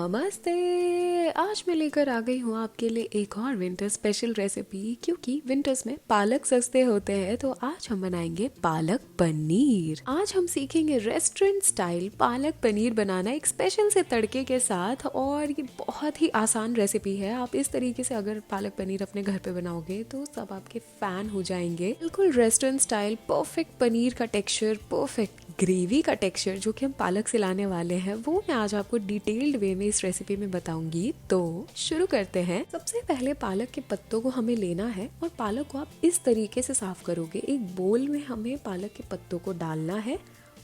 नमस्ते। आज मैं लेकर आ गई हूँ आपके लिए एक और विंटर स्पेशल रेसिपी। क्योंकि विंटर्स में पालक सस्ते होते हैं तो आज हम बनाएंगे पालक पनीर। आज हम सीखेंगे रेस्टोरेंट स्टाइल पालक पनीर बनाना एक स्पेशल से तड़के के साथ। और ये बहुत ही आसान रेसिपी है। आप इस तरीके से अगर पालक पनीर अपने घर पे बनाओगे तो सब आपके फैन हो जाएंगे। बिल्कुल रेस्टोरेंट स्टाइल परफेक्ट पनीर का टेक्सचर, परफेक्ट ग्रेवी का टेक्सचर जो कि हम पालक से लाने वाले हैं, वो मैं आज आपको डिटेल्ड वे में इस रेसिपी में बताऊंगी। तो शुरू करते हैं। सबसे पहले पालक के पत्तों को हमें लेना है और पालक को आप इस तरीके से साफ करोगे। एक बोल में हमें पालक के पत्तों को डालना है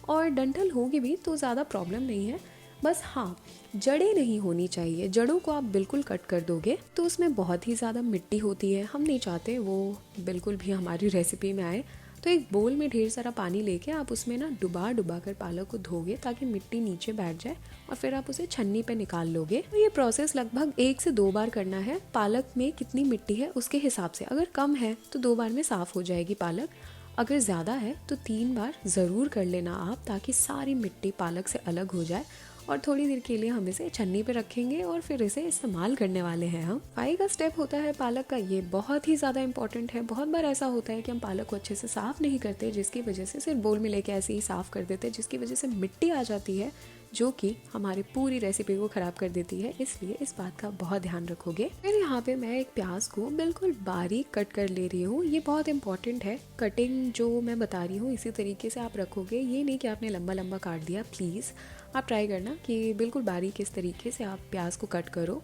और डंठल होगी भी तो ज़्यादा प्रॉब्लम नहीं है। बस हाँ, जड़ें नहीं होनी चाहिए। जड़ों को आप बिल्कुल कट कर दोगे तो उसमें बहुत ही ज़्यादा मिट्टी होती है। हम नहीं चाहते वो बिल्कुल भी हमारी रेसिपी में आए। तो एक बोल में ढेर सारा पानी लेके आप उसमें ना डुबा डुबा कर पालक को धोगे ताकि मिट्टी नीचे बैठ जाए और फिर आप उसे छन्नी पे निकाल लोगे। तो ये प्रोसेस लगभग 1 से 2 बार करना है। पालक में कितनी मिट्टी है उसके हिसाब से, अगर कम है तो 2 बार में साफ हो जाएगी पालक। अगर ज़्यादा है तो 3 बार ज़रूर कर लेना आप, ताकि सारी मिट्टी पालक से अलग हो जाए। और थोड़ी देर के लिए हम इसे छन्नी पे रखेंगे और फिर इसे इस्तेमाल करने वाले हैं हम। सफाई का स्टेप होता है पालक का, ये बहुत ही ज़्यादा इंपॉर्टेंट है। बहुत बार ऐसा होता है कि हम पालक को अच्छे से साफ़ नहीं करते, जिसकी वजह से सिर्फ बोल में लेके ऐसे ही साफ़ कर देते हैं, जिसकी वजह से मिट्टी आ जाती है जो कि हमारी पूरी रेसिपी को ख़राब कर देती है। इसलिए इस बात का बहुत ध्यान रखोगे। फिर यहाँ पे मैं एक प्याज को बिल्कुल बारीक कट कर ले रही हूँ। ये बहुत इंपॉर्टेंट है। कटिंग जो मैं बता रही हूँ इसी तरीके से आप रखोगे। ये नहीं कि आपने लंबा लंबा काट दिया। प्लीज़ आप ट्राई करना कि बिल्कुल बारीक इस तरीके से आप प्याज को कट करो।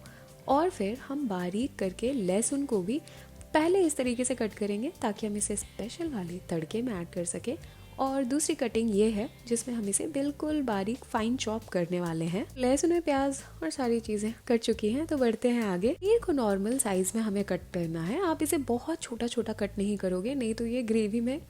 और फिर हम बारीक करके लहसुन को भी पहले इस तरीके से कट करेंगे ताकि हम इसे स्पेशल वाले तड़के में ऐड कर सके। और दूसरी कटिंग ये है जिसमें हम इसे बिल्कुल बारीक फाइन चॉप करने वाले हैं। लहसुन, प्याज और सारी चीज़ें कट चुकी हैं तो बढ़ते हैं आगे। पनीर को नॉर्मल साइज में हमें कट करना है। आप इसे बहुत छोटा छोटा कट नहीं करोगे, नहीं तो ये ग्रेवी में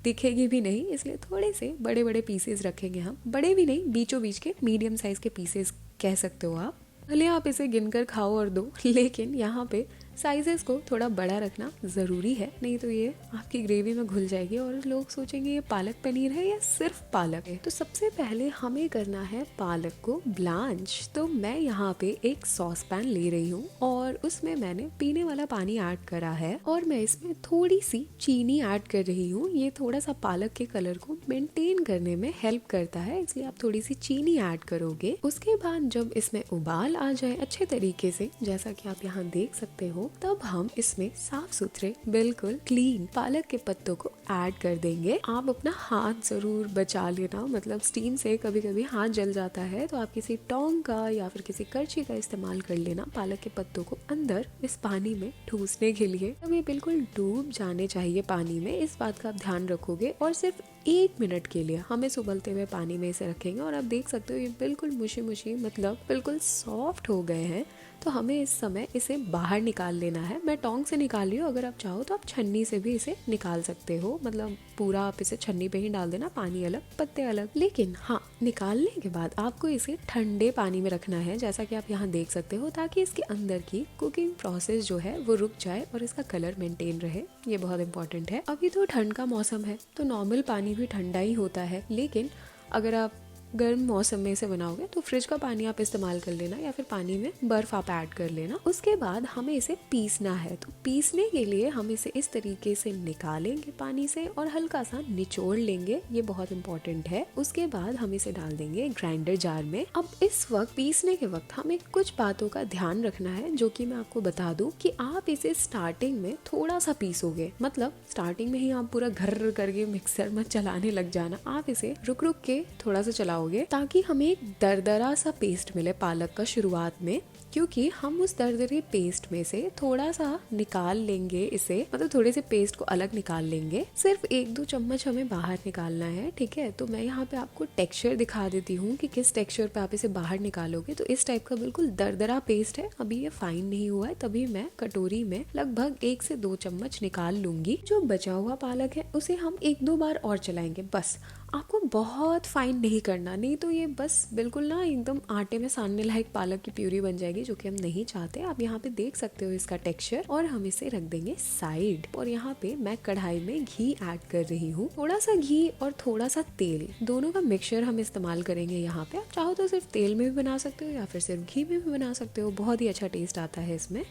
दिखेगी भी नहीं। इसलिए थोड़े से बड़े बड़े पीसेस रखेंगे हम। बड़े भी नहीं, बीचों बीच के मीडियम साइज के पीसेस कह सकते हो आप। भले आप इसे गिनकर खाओ और दो, लेकिन यहाँ पे साइजेस को थोड़ा बड़ा रखना ज़रूरी है, नहीं तो ये आपकी ग्रेवी में घुल जाएगी और लोग सोचेंगे ये पालक पनीर है या सिर्फ पालक है। तो सबसे पहले हमें करना है पालक को ब्लांच। तो मैं यहाँ पे एक सॉस पैन ले रही हूँ और उसमें मैंने पीने वाला पानी ऐड करा है और मैं इसमें थोड़ी सी चीनी ऐड कर रही हूँ। ये थोड़ा सा पालक के कलर को मेंटेन करने में हेल्प करता है, इसलिए आप थोड़ी सी चीनी ऐड करोगे। उसके बाद जब इसमें उबाल आ जाए अच्छे तरीके से, जैसा कि आप यहाँ देख सकते हो, तब हम इसमें साफ सुथरे बिल्कुल क्लीन पालक के पत्तों को ऐड कर देंगे। आप अपना हाथ जरूर बचा लेना, मतलब स्टीम से कभी कभी हाथ जल जाता है, तो आप किसी टोंग का या फिर किसी करछी का इस्तेमाल कर लेना पालक के पत्तों को अंदर इस पानी में ठूसने के लिए। तब ये बिल्कुल डूब जाने चाहिए पानी में, इस बात का आप ध्यान रखोगे। और सिर्फ 1 मिनट के लिए हम इस उबलते हुए पानी में इसे रखेंगे और आप देख सकते हो ये बिल्कुल मुशी मुशी, मतलब बिल्कुल सॉफ्ट हो गए हैं। तो हमें इस समय इसे बाहर निकाल लेना है। मैं टोंग से निकाल रही हूँ, अगर आप चाहो तो आप छन्नी से भी इसे निकाल सकते हो। मतलब पूरा आप इसे छन्नी पे ही डाल देना, पानी अलग पत्ते अलग। लेकिन हाँ, निकालने के बाद आपको इसे ठंडे पानी में रखना है, जैसा कि आप यहाँ देख सकते हो, ताकि इसके अंदर की कुकिंग प्रोसेस जो है वो रुक जाए और इसका कलर मेंटेन रहे। ये बहुत इंपॉर्टेंट है। अभी तो ठंड का मौसम है तो नॉर्मल पानी भी ठंडा ही होता है, लेकिन अगर आप गर्म मौसम में इसे बनाओगे तो फ्रिज का पानी आप इस्तेमाल कर लेना या फिर पानी में बर्फ आप ऐड कर लेना। उसके बाद हमें इसे पीसना है। तो पीसने के लिए हम इसे इस तरीके से निकालेंगे पानी से और हल्का सा निचोड़ लेंगे, ये बहुत इंपॉर्टेंट है। उसके बाद हम इसे डाल देंगे ग्राइंडर जार में। अब इस वक्त पीसने के वक्त हमें कुछ बातों का ध्यान रखना है, जो कि मैं आपको बता दूं कि आप इसे स्टार्टिंग में थोड़ा सा पीसोगे, मतलब स्टार्टिंग में ही आप पूरा घर करके मिक्सर में चलाने लग जाना। आप इसे रुक रुक के थोड़ा सा चलाओगे ताकि हमें एक दरदरा सा पेस्ट मिले पालक का शुरुआत में, क्योंकि हम उस दरदरे पेस्ट में से थोड़ा सा निकाल लेंगे इसे, मतलब थोड़े से पेस्ट को अलग निकाल लेंगे। सिर्फ 1-2 चम्मच हमें बाहर निकालना है, ठीक है। तो मैं यहाँ पे आपको टेक्सचर दिखा देती हूँ कि किस टेक्सचर पे आप इसे बाहर निकालोगे। तो इस टाइप का बिल्कुल दरदरा पेस्ट है। अभी ये फाइन नहीं हुआ है, तभी मैं कटोरी में लगभग 1 से 2 चम्मच निकाल लूंगी। जो बचा हुआ पालक है उसे हम 1-2 बार और चलाएंगे बस। आपको बहुत फाइन नहीं करना, नहीं तो ये बस बिल्कुल ना एकदम आटे में सानने लायक पालक की प्यूरी बन जाएगी, जो कि हम नहीं चाहते। आप यहाँ पे देख सकते हो इसका टेक्सचर। और हम इसे रख देंगे साइड। और यहाँ पे मैं कढ़ाई में घी ऐड कर रही हूँ, थोड़ा सा घी और थोड़ा सा तेल, दोनों का मिक्सचर हम इस्तेमाल करेंगे यहाँ पे। आप चाहो तो सिर्फ तेल में भी बना सकते हो या फिर सिर्फ घी में भी बना सकते हो, बहुत ही अच्छा टेस्ट आता है इसमें।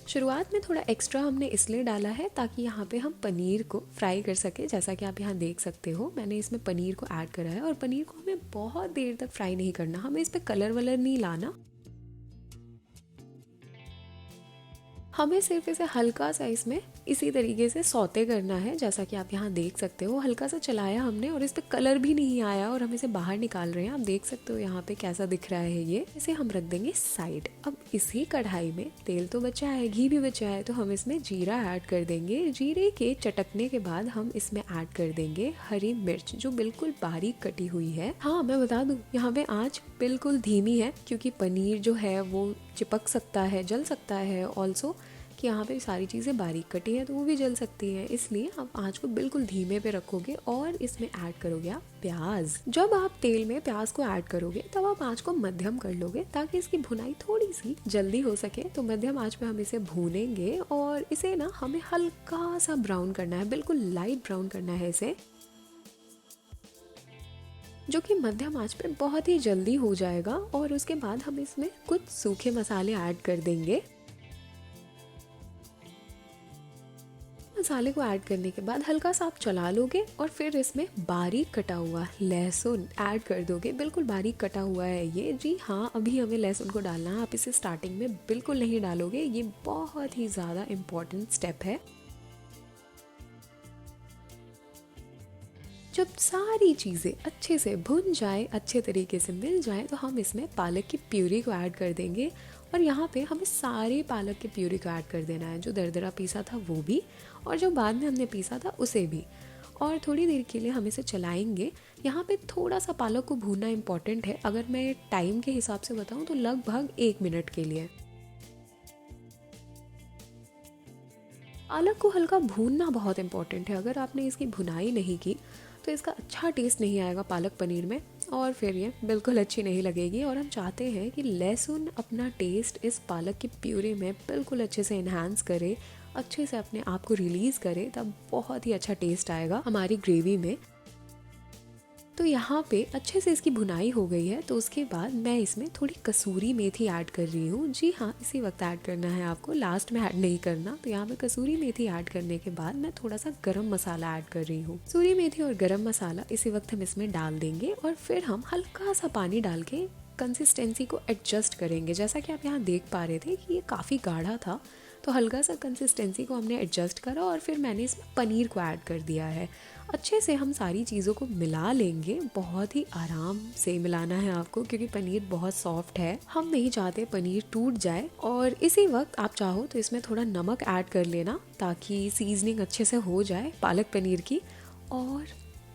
शुरुआत में थोड़ा एक्स्ट्रा हमने इसलिए डाला है ताकि यहाँ पे हम पनीर को फ्राई कर सके। जैसा कि आप यहाँ देख सकते हो, मैंने इसमें पनीर को ऐड करा है। और पनीर को हमें बहुत देर तक फ्राई नहीं करना, हमें इस पे कलर वलर नहीं लाना, हमें सिर्फ इसे हल्का सा इसमें इसी तरीके से सौते करना है। जैसा कि आप यहाँ देख सकते हो, हल्का सा चलाया हमने और इस पे कलर भी नहीं आया और हम इसे बाहर निकाल रहे हैं। आप देख सकते हो यहाँ पे कैसा दिख रहा है ये। इसे हम रख देंगे साइड। अब इसी कढ़ाई में तेल तो बचा है, घी भी बचा है, तो हम इसमें जीरा ऐड कर देंगे। जीरे के चटकने के बाद हम इसमें ऐड कर देंगे हरी मिर्च, जो बिल्कुल बारीक कटी हुई है। हाँ, मैं बता दूं, यहाँ पे आँच बिल्कुल धीमी है, क्योंकि पनीर जो है वो चिपक सकता है, जल सकता है। ऑल्सो कि यहाँ पे सारी चीज़ें बारीक कटी है तो वो भी जल सकती है, इसलिए आप आँच को बिल्कुल धीमे पे रखोगे। और इसमें ऐड करोगे आप प्याज। जब आप तेल में प्याज को ऐड करोगे तब आप आँच को मध्यम कर लोगे, ताकि इसकी भुनाई थोड़ी सी जल्दी हो सके। तो मध्यम आँच पे हम इसे भूनेंगे और इसे ना हमें हल्का सा ब्राउन करना है, बिल्कुल लाइट ब्राउन करना है इसे, जो कि मध्यम आंच पे बहुत ही जल्दी हो जाएगा। और उसके बाद हम इसमें कुछ सूखे मसाले ऐड कर देंगे। मसाले को ऐड करने के बाद हल्का सा आप चला लोगे और फिर इसमें बारीक कटा हुआ लहसुन ऐड कर दोगे। बिल्कुल बारीक कटा हुआ है ये। जी हाँ, अभी हमें लहसुन को डालना है, आप इसे स्टार्टिंग में बिल्कुल नहीं डालोगे, ये बहुत ही ज़्यादा इम्पोर्टेंट स्टेप है। जब सारी चीज़ें अच्छे से भुन जाए, अच्छे तरीके से मिल जाए, तो हम इसमें पालक की प्यूरी को ऐड कर देंगे। और यहाँ पे हमें सारे पालक की प्यूरी को ऐड कर देना है, जो दरदरा पीसा था वो भी और जो बाद में हमने पीसा था उसे भी। और थोड़ी देर के लिए हम इसे चलाएंगे। यहाँ पे थोड़ा सा पालक को भूनना इम्पॉर्टेंट है। अगर मैं टाइम के हिसाब से बताऊँ तो लगभग 1 मिनट के लिए। पालक को हल्का भूनना बहुत इम्पॉर्टेंट है। अगर आपने इसकी भुनाई नहीं की तो इसका अच्छा टेस्ट नहीं आएगा पालक पनीर में, और फिर ये बिल्कुल अच्छी नहीं लगेगी। और हम चाहते हैं कि लहसुन अपना टेस्ट इस पालक की प्यूरी में बिल्कुल अच्छे से इन्हांस करे, अच्छे से अपने आप को रिलीज़ करे, तब बहुत ही अच्छा टेस्ट आएगा हमारी ग्रेवी में। तो यहाँ पे अच्छे से इसकी भुनाई हो गई है। तो उसके बाद मैं इसमें थोड़ी कसूरी मेथी ऐड कर रही हूँ। जी हाँ, इसी वक्त ऐड करना है आपको, लास्ट में ऐड नहीं करना। तो यहाँ पे कसूरी मेथी ऐड करने के बाद मैं थोड़ा सा गरम मसाला ऐड कर रही हूँ। कसूरी मेथी और गरम मसाला इसी वक्त हम इसमें डाल देंगे और फिर हम हल्का सा पानी डाल के कंसिस्टेंसी को एडजस्ट करेंगे। जैसा कि आप यहाँ देख पा रहे थे कि ये काफ़ी गाढ़ा था, तो हल्का सा कंसिस्टेंसी को हमने एडजस्ट करा और फिर मैंने इसमें पनीर को ऐड कर दिया है। अच्छे से हम सारी चीज़ों को मिला लेंगे, बहुत ही आराम से मिलाना है आपको, क्योंकि पनीर बहुत सॉफ्ट है, हम नहीं चाहते पनीर टूट जाए। और इसी वक्त आप चाहो तो इसमें थोड़ा नमक ऐड कर लेना, ताकि सीजनिंग अच्छे से हो जाए पालक पनीर की। और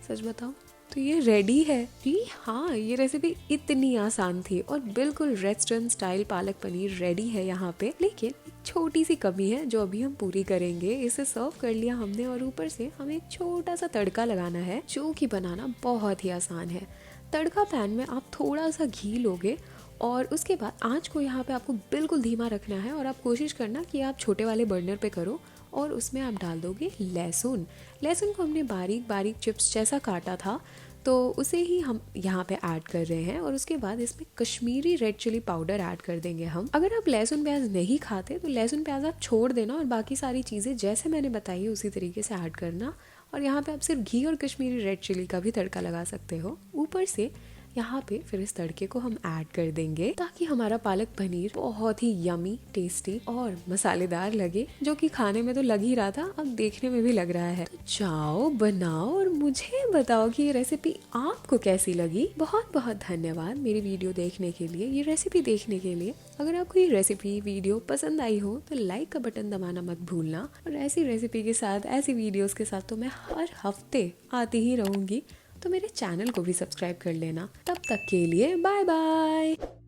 सच बताओ तो ये रेडी है। जी हाँ, ये रेसिपी इतनी आसान थी और बिल्कुल restaurant style palak paneer ready है यहाँ पे। लेकिन छोटी सी कमी है जो अभी हम पूरी करेंगे। इसे सर्व कर लिया हमने और ऊपर से हमें एक छोटा सा तड़का लगाना है, जो कि बनाना बहुत ही आसान है। तड़का पैन में आप थोड़ा सा घी लोगे और उसके बाद आँच को यहाँ पे आपको बिल्कुल धीमा रखना है। और आप कोशिश करना कि आप छोटे वाले बर्नर पे करो और उसमें आप डाल दोगे लहसुन। लहसुन को हमने बारीक बारीक चिप्स जैसा काटा था, तो उसे ही हम यहाँ पे ऐड कर रहे हैं। और उसके बाद इसमें Kashmiri red chilli powder add कर देंगे हम। अगर आप लहसुन प्याज नहीं खाते तो लहसुन प्याज आप छोड़ देना और बाकी सारी चीज़ें जैसे मैंने बताई है उसी तरीके से ऐड करना। और यहाँ पे आप सिर्फ घी और कश्मीरी रेड चिली का भी तड़का लगा सकते हो ऊपर से। यहाँ पे फिर इस तड़के को हम ऐड कर देंगे, ताकि हमारा पालक पनीर बहुत ही यमी, टेस्टी और मसालेदार लगे, जो कि खाने में तो लग ही रहा था, अब देखने में भी लग रहा है। तो जाओ बनाओ और मुझे बताओ कि ये रेसिपी आपको कैसी लगी। बहुत बहुत धन्यवाद मेरी वीडियो देखने के लिए, ये रेसिपी देखने के लिए। अगर आपको ये रेसिपी वीडियो पसंद आई हो तो लाइक का बटन दबाना मत भूलना। और ऐसी रेसिपी के साथ, ऐसी वीडियोस के साथ तो मैं हर हफ्ते आती ही रहूंगी। तो मेरे चैनल को भी सब्सक्राइब कर लेना। तब तक के लिए बाय बाय।